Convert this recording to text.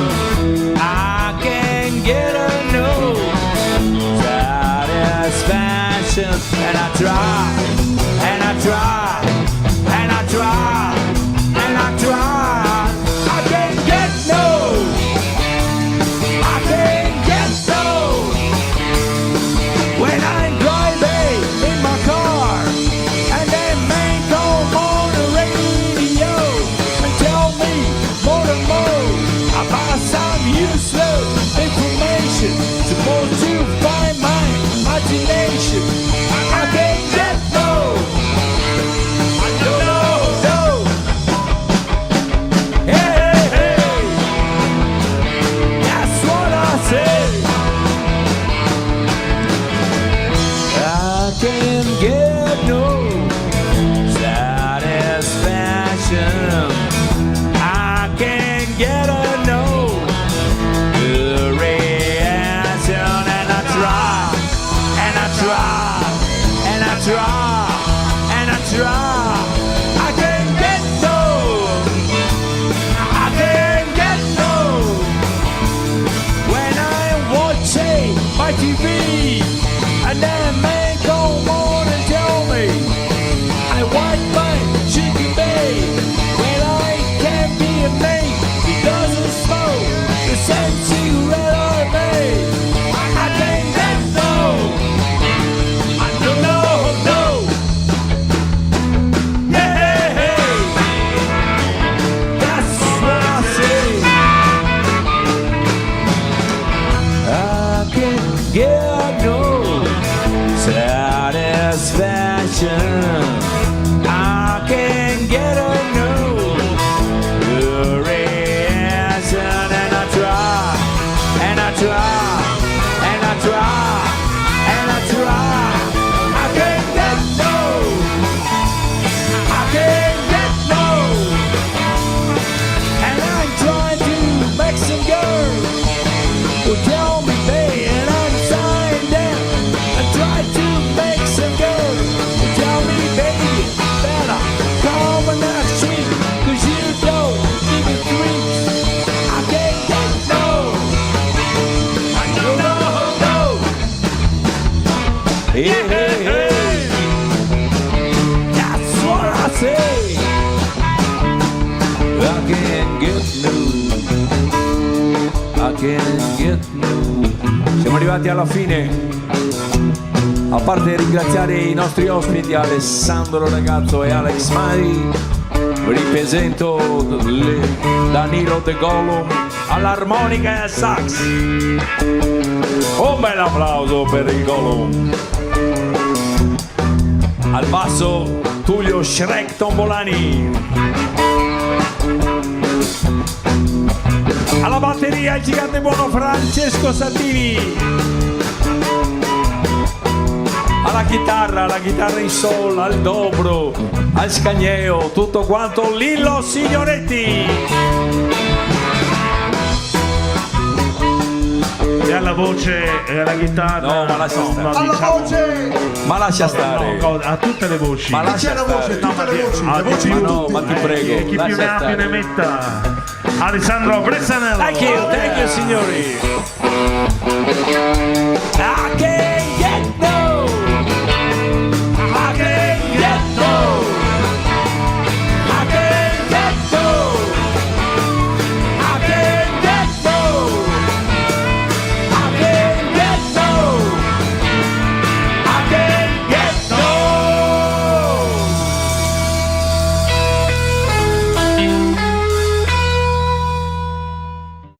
I can get a no satisfaction, and I try, and I try, and I try, and I try. I can't get no, I can't get no. When I'm driving in my car, and that man come on the radio and tell me more and more about some useless information supposed to find my imagination. I can't get no, I don't know, no. Hey, hey, hey, that's what I say. I can't get no satisfaction. I can't get a no good reaction, and I try, and I try, and I try, and I try. I can't get no, I can't get no. When I'm watching my TV, and then man come on and tell me I want my chicken bake. Well, I can't be a mate. He doesn't smoke the same cigarette I made. I can't get no, I don't know, no. Yeah, hey, hey, that's what I say. I can't get no satisfaction. I can't get a no good reaction, and I try, and I try, and I try, and I try. I can't get no, I can't get no. And I'm trying to make some girls who tell me they, and I'm signed down. I try to make some girls who tell me baby better come next week, 'cause you don't give me dreams. I can't get no, I don't know, no. Hey, hey, hey, that's what I say. I can't get no, I can't get no. Siamo arrivati alla fine. A parte ringraziare i nostri ospiti Alessandro Ragazzo e Alex Mari, ripresento Danilo De Gollum all'armonica e al sax. Un bel applauso per il Gollum. Al basso Tullio Shrek Tombolani. Alla batteria il gigante buono Francesco Sattini. Alla chitarra in sol, al dobro, al scagneo, tutto quanto Lillo Signoretti. E alla voce e alla chitarra. No, ma lascia stare. No, Alla diciamo, voce! Ma lascia stare. no, a tutte le voci. Ma lascia C'è la voce, stare. tutte le voci, le voci Ma di no, tutti. ma ti prego, E chi più ne lascia ha più ne stare. metta. Alessandro Bressanello. Thank you signori.